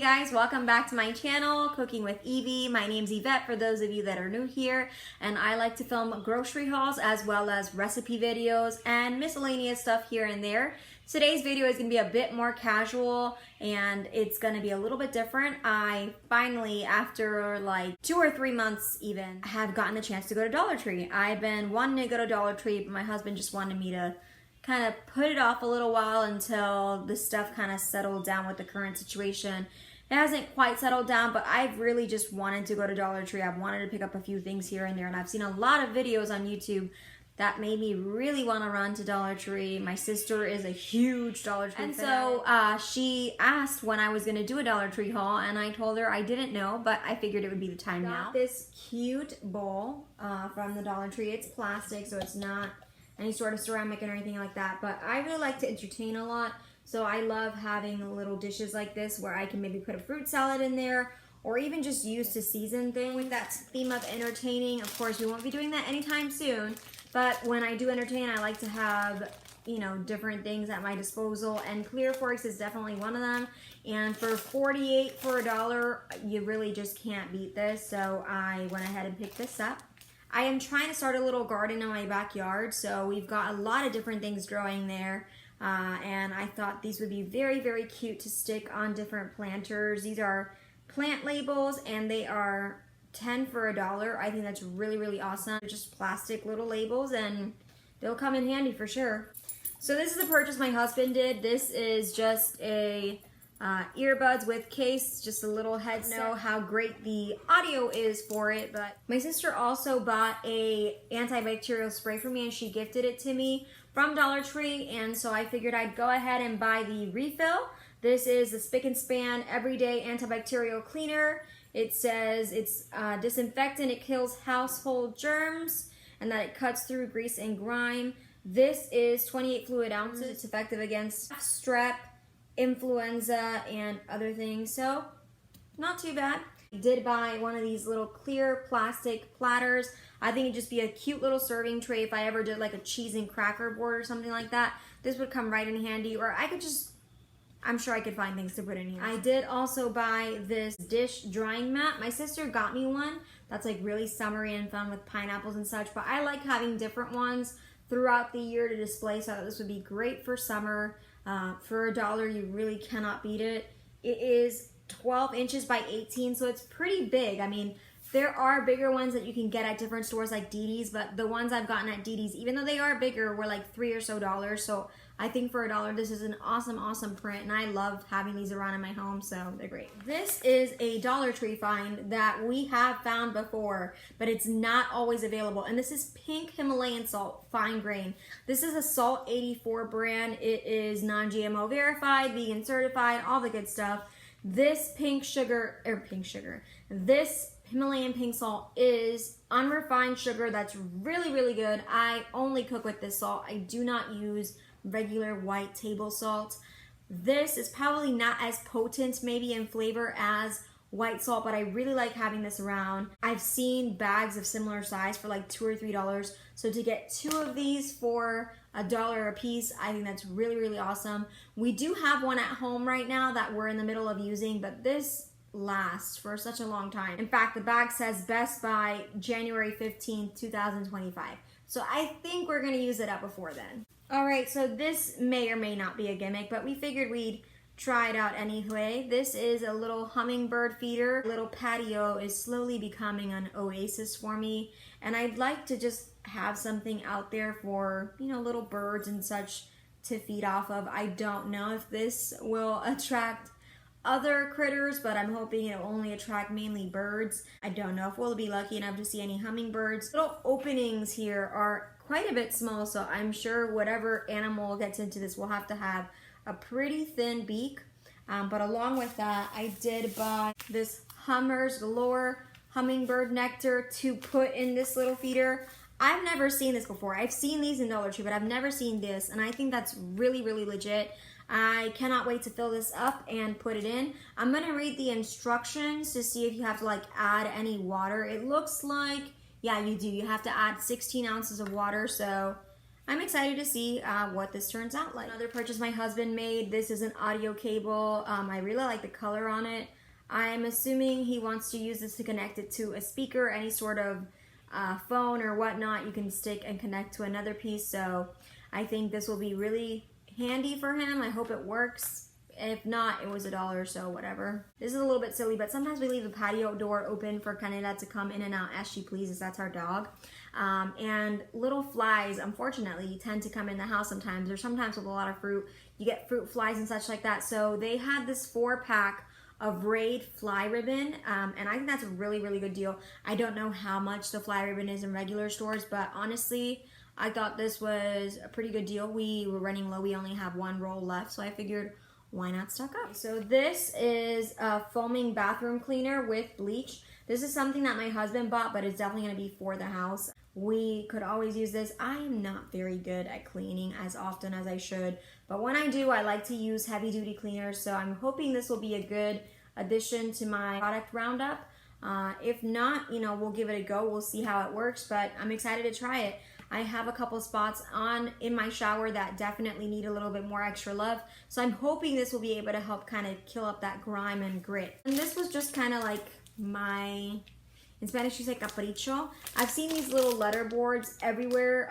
guys, welcome back to my channel, Cooking with Evie. My name's Yvette for those of you that are new here, and I like to film grocery hauls as well as recipe videos and miscellaneous stuff here and there. Today's video is going to be a bit more casual and it's going to be a little bit different. I finally, after like 2 or 3 months even, have gotten the chance to go to Dollar Tree. I've been wanting to go to Dollar Tree, but my husband just wanted me to kind of put it off a little while until the stuff kind of settled down with the current situation. It hasn't quite settled down, but I've really just wanted to go to Dollar Tree. I've wanted to pick up a few things here and there, and I've seen a lot of videos on YouTube that made me really want to run to Dollar Tree. My sister is a huge Dollar Tree fan. And so she asked when I was going to do a Dollar Tree haul, and I told her I didn't know, but I figured it would be the time now. Got this cute bowl from the Dollar Tree. It's plastic, so it's not any sort of ceramic or anything like that, but I really like to entertain a lot, so I love having little dishes like this where I can maybe put a fruit salad in there or even just use to season things. With that theme of entertaining, of course we won't be doing that anytime soon, but when I do entertain, I like to have, you know, different things at my disposal, and Clear Forks is definitely one of them. And for $48 for $1, you really just can't beat this, so I went ahead and picked this up. I am trying to start a little garden in my backyard, so we've got a lot of different things growing there, and I thought these would be very, very cute to stick on different planters. These are plant labels, and they are 10 for $1. I think that's really, really awesome. They're just plastic little labels, and they'll come in handy for sure. So this is a purchase my husband did. This is just a earbuds with case, just a little headset. Know how great the audio is for it, but my sister also bought a antibacterial spray for me, and she gifted it to me from Dollar Tree, and so I figured I'd go ahead and buy the refill. This is the Spick and Span Everyday Antibacterial Cleaner. It says it's disinfectant, it kills household germs, and that it cuts through grease and grime. This is 28 fluid ounces. It's effective against strep, influenza, and other things, so not too bad. I did buy one of these little clear plastic platters. I think it'd just be a cute little serving tray if I ever did like a cheese and cracker board or something like that. This would come right in handy, or I could just, I'm sure I could find things to put in here. I did also buy this dish drying mat. My sister got me one that's like really summery and fun with pineapples and such, but I like having different ones throughout the year to display, so I thought this would be great for summer. For $1, you really cannot beat it. It is 12 inches by 18, so it's pretty big. I mean, there are bigger ones that you can get at different stores like DD's, but the ones I've gotten at DD's, even though they are bigger, were like $3 or so. So I think for $1, this is an awesome, awesome print, and I love having these around in my home, so they're great. This is a Dollar Tree find that we have found before, but it's not always available, and this is pink Himalayan salt, fine grain. This is a Salt 84 brand. It is non-GMO verified, vegan certified, all the good stuff. This this Himalayan pink salt is unrefined sugar that's really, really good. I only cook with this salt. I do not use regular white table salt. This is probably not as potent maybe in flavor as white salt, but I really like having this around. I've seen bags of similar size for like $2 or $3, so to get 2 of these for $1 a piece, I think that's really, really awesome. We do have one at home right now that we're in the middle of using, but this lasts for such a long time. In fact, the bag says best by January 15th, 2025. So I think we're gonna use it up before then. All right, so this may or may not be a gimmick, but we figured we'd try it out anyway. This is a little hummingbird feeder. Little patio is slowly becoming an oasis for me, and I'd like to just have something out there for, you know, little birds and such to feed off of. I don't know if this will attract other critters, but I'm hoping it'll only attract mainly birds. I don't know if we'll be lucky enough to see any hummingbirds. Little openings here are quite a bit small, so I'm sure whatever animal gets into this will have to have a pretty thin beak. But along with that, I did buy this Hummers Galore hummingbird nectar to put in this little feeder. I've never seen this before. I've seen these in Dollar Tree, but I've never seen this, and I think that's really, really legit. I cannot wait to fill this up and put it in. I'm gonna read the instructions to see if you have to like add any water. It looks like, yeah, you do. You have to add 16 ounces of water, so I'm excited to see what this turns out like. Another purchase my husband made. This is an audio cable. I really like the color on it. I'm assuming he wants to use this to connect it to a speaker, any sort of phone or whatnot you can stick and connect to another piece. So I think this will be really handy for him. I hope it works. If not, it was $1 or so, whatever. This is a little bit silly, but sometimes we leave the patio door open for Canela to come in and out as she pleases. That's our dog. And little flies, unfortunately, tend to come in the house sometimes, or sometimes with a lot of fruit. You get fruit flies and such like that. So they had this 4-pack of Raid fly ribbon, and I think that's a really, really good deal. I don't know how much the fly ribbon is in regular stores, but honestly, I thought this was a pretty good deal. We were running low. We only have 1 roll left, so I figured, why not stock up? So this is a foaming bathroom cleaner with bleach. This is something that my husband bought, but it's definitely gonna be for the house. We could always use this. I am not very good at cleaning as often as I should, but when I do, I like to use heavy duty cleaners, so I'm hoping this will be a good addition to my product roundup. If not, you know, we'll give it a go. We'll see how it works, but I'm excited to try it. I have a couple spots in my shower that definitely need a little bit more extra love. So I'm hoping this will be able to help kind of kill up that grime and grit. And this was just kind of like my, in Spanish you say capricho. I've seen these little letter boards everywhere,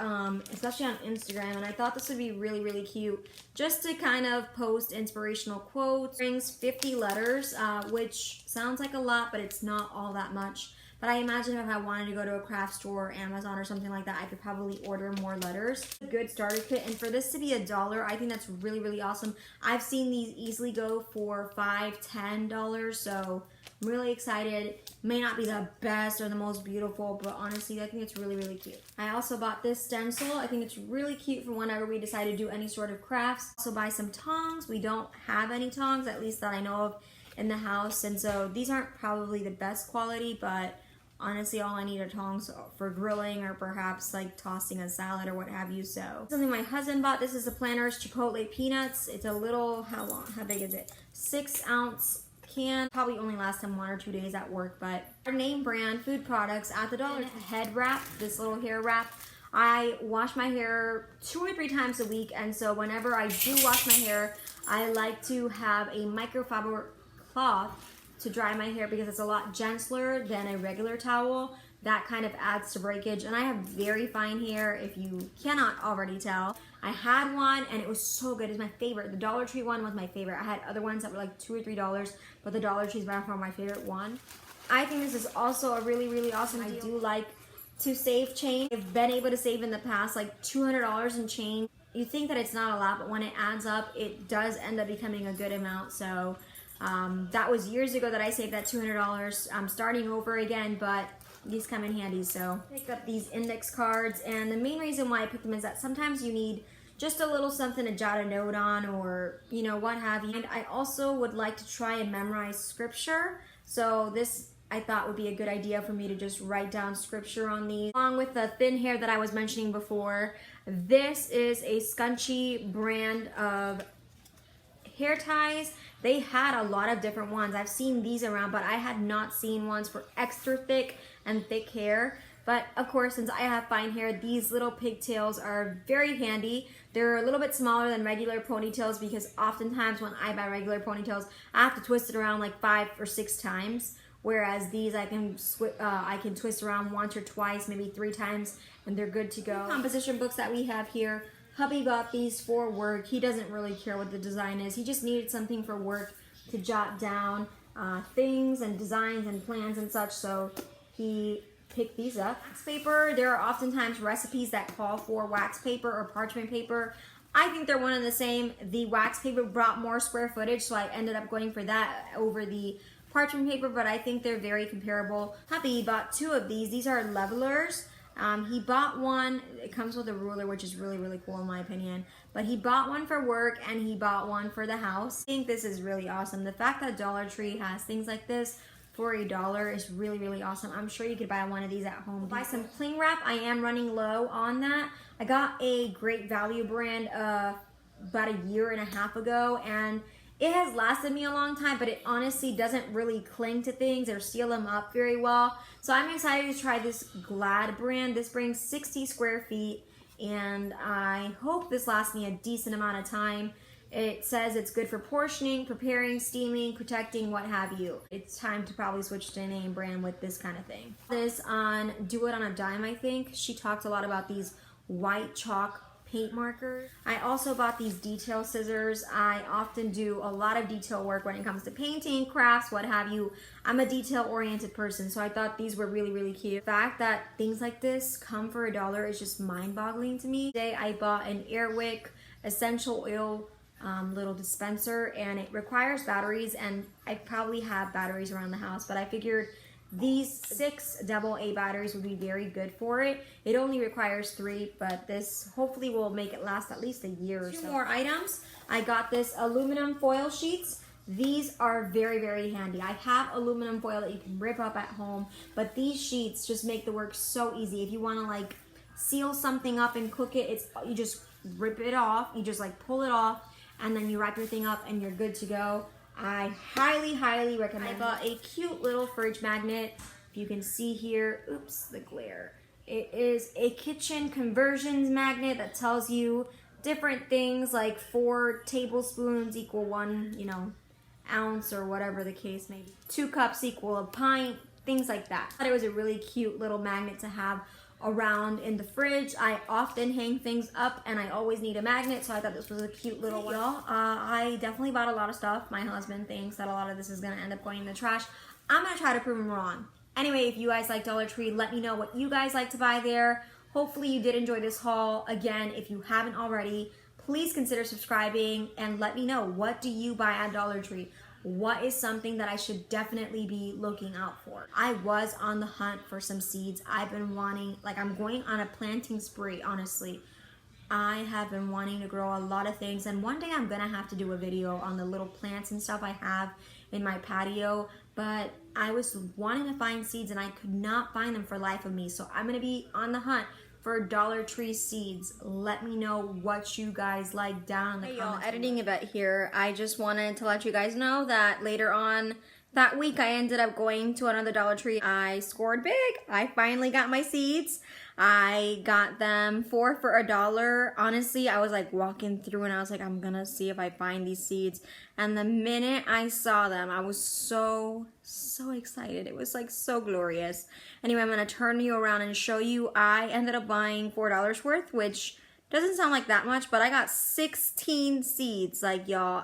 especially on Instagram, and I thought this would be really, really cute. Just to kind of post inspirational quotes. It brings 50 letters, which sounds like a lot, but it's not all that much. But I imagine if I wanted to go to a craft store or Amazon or something like that, I could probably order more letters. A good starter kit, and for this to be $1, I think that's really, really awesome. I've seen these easily go for $5, $10, so I'm really excited. May not be the best or the most beautiful, but honestly, I think it's really, really cute. I also bought this stencil. I think it's really cute for whenever we decide to do any sort of crafts. Also buy some tongs. We don't have any tongs, at least that I know of, in the house, and so these aren't probably the best quality, but honestly, all I need are tongs for grilling or perhaps like tossing a salad or what have you. So something my husband bought. This is the Planters Chipotle Peanuts. It's a little, how big is it? 6-ounce can. Probably only lasts him 1 or 2 days at work, but our name brand food products at the dollar. Head wrap, this little hair wrap. I wash my hair 2 or 3 times a week, and so whenever I do wash my hair, I like to have a microfiber cloth to dry my hair because it's a lot gentler than a regular towel. That kind of adds to breakage, and I have very fine hair, if you cannot already tell. I had one and it was so good. It's my favorite. The Dollar Tree one was my favorite. I had other ones that were like $2 or $3, but the Dollar Tree is by far my favorite one. I think this is also a really, really awesome deal. I do like to save change. I've been able to save in the past like $200 in change. You think that it's not a lot, but when it adds up, it does end up becoming a good amount. So that was years ago that I saved that $200. I'm starting over again, but these come in handy. So picked up these index cards, and the main reason why I picked them is that sometimes you need just a little something to jot a note on, or you know, what have you. And I also would like to try and memorize scripture, so this I thought would be a good idea for me to just write down scripture on these. Along with the thin hair that I was mentioning before, this is a Scunci brand of hair ties. They had a lot of different ones. I've seen these around, but I had not seen ones for extra thick and thick hair. But of course, since I have fine hair, these little pigtails are very handy. They're a little bit smaller than regular ponytails because oftentimes when I buy regular ponytails, I have to twist it around like 5 or 6 times. Whereas these I can twist around once or twice, maybe 3 times, and they're good to go. Composition books that we have here. Hubby bought these for work. He doesn't really care what the design is. He just needed something for work to jot down things and designs and plans and such, so he picked these up. Wax paper, there are oftentimes recipes that call for wax paper or parchment paper. I think they're one and the same. The wax paper brought more square footage, so I ended up going for that over the parchment paper, but I think they're very comparable. Hubby bought 2 of these. These are levelers. He bought one, it comes with a ruler, which is really, really cool in my opinion, but he bought one for work and he bought one for the house. I think this is really awesome. The fact that Dollar Tree has things like this for $1 is really, really awesome. I'm sure you could buy one of these at home. Buy some cling wrap. I am running low on that. I got a Great Value brand about 1.5 years ago, and it has lasted me a long time, but it honestly doesn't really cling to things or seal them up very well. So I'm excited to try this Glad brand. This brings 60 square feet. and I hope this lasts me a decent amount of time. It says it's good for portioning, preparing, steaming, protecting, what have you. It's time to probably switch to a name brand with this kind of thing. This on Do It on a Dime, I think. She talked a lot about these white chalk paint markers. I also bought these detail scissors. I often do a lot of detail work when it comes to painting, crafts, what have you. I'm a detail-oriented person, so I thought these were really, really cute. The fact that things like this come for $1 is just mind-boggling to me. Today I bought an Airwick essential oil little dispenser, and it requires batteries, and I probably have batteries around the house, but I figured these 6 AA batteries would be very good for it. It only requires 3, but this hopefully will make it last at least a year or so. 2 more items. I got this aluminum foil sheets. These are very, very handy. I have aluminum foil that you can rip up at home, but these sheets just make the work so easy. If you want to like seal something up and cook it, you just rip it off. You just like pull it off, and then you wrap your thing up and you're good to go. I highly, highly recommend it. I bought a cute little fridge magnet. If you can see here, oops, the glare. It is a kitchen conversions magnet that tells you different things like 4 tablespoons equal 1, ounce or whatever the case may be. 2 cups equal a pint, things like that. I thought it was a really cute little magnet to have around in the fridge. I often hang things up and I always need a magnet, so I thought this was a cute little one. I definitely bought a lot of stuff. My husband thinks that a lot of this is gonna end up going in the trash. I'm gonna try to prove him wrong. Anyway, if you guys like Dollar Tree, let me know what you guys like to buy there. Hopefully you did enjoy this haul. Again, if you haven't already, please consider subscribing and let me know, what do you buy at Dollar Tree? What is something that I should definitely be looking out for? I was on the hunt for some seeds. I've been wanting, I'm going on a planting spree, honestly. I have been wanting to grow a lot of things, and one day I'm gonna have to do a video on the little plants and stuff I have in my patio, but I was wanting to find seeds and I could not find them for life of me. So I'm gonna be on the hunt for Dollar Tree seeds. Let me know what you guys like down in the comments. Hey y'all, Editing Yvette here. I just wanted to let you guys know that later on that week I ended up going to another Dollar Tree. I scored big. I finally got my seeds. I got them 4 for $1. Honestly, I was like walking through and I was like, I'm gonna see if I find these seeds. And the minute I saw them, I was so excited. It was like so glorious. Anyway, I'm gonna turn you around and show you. I ended up buying $4 worth, which doesn't sound like that much, but I got 16 seeds. Like y'all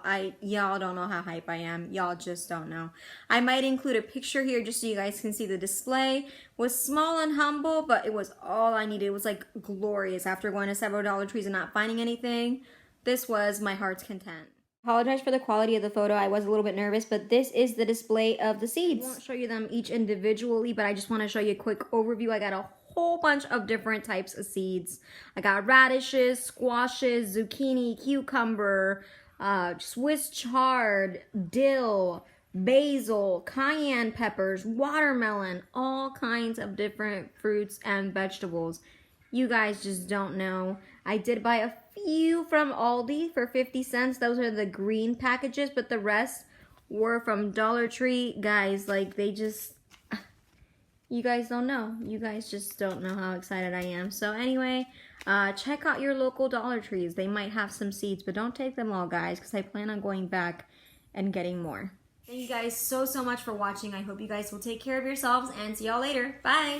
don't know how hype I am. Y'all just don't know. I might include a picture here just so you guys can see the display. It was small and humble, but it was all I needed. It was like glorious. After going to several Dollar Trees and not finding anything, this was my heart's content. Apologize for the quality of the photo. I was a little bit nervous, but this is the display of the seeds. I won't show you them each individually, but I just want to show you a quick overview. I got a whole bunch of different types of seeds. I got radishes, squashes, zucchini, cucumber, Swiss chard, dill, basil, cayenne peppers, watermelon, all kinds of different fruits and vegetables. You guys just don't know. I did buy a few from Aldi for 50 cents. Those are the green packages, but the rest were from Dollar Tree. Guys, like they just... You guys don't know. You guys just don't know how excited I am. So anyway, check out your local Dollar Trees. They might have some seeds, but don't take them all, guys, because I plan on going back and getting more. Thank you guys so much for watching. I hope you guys will take care of yourselves and see y'all later. Bye!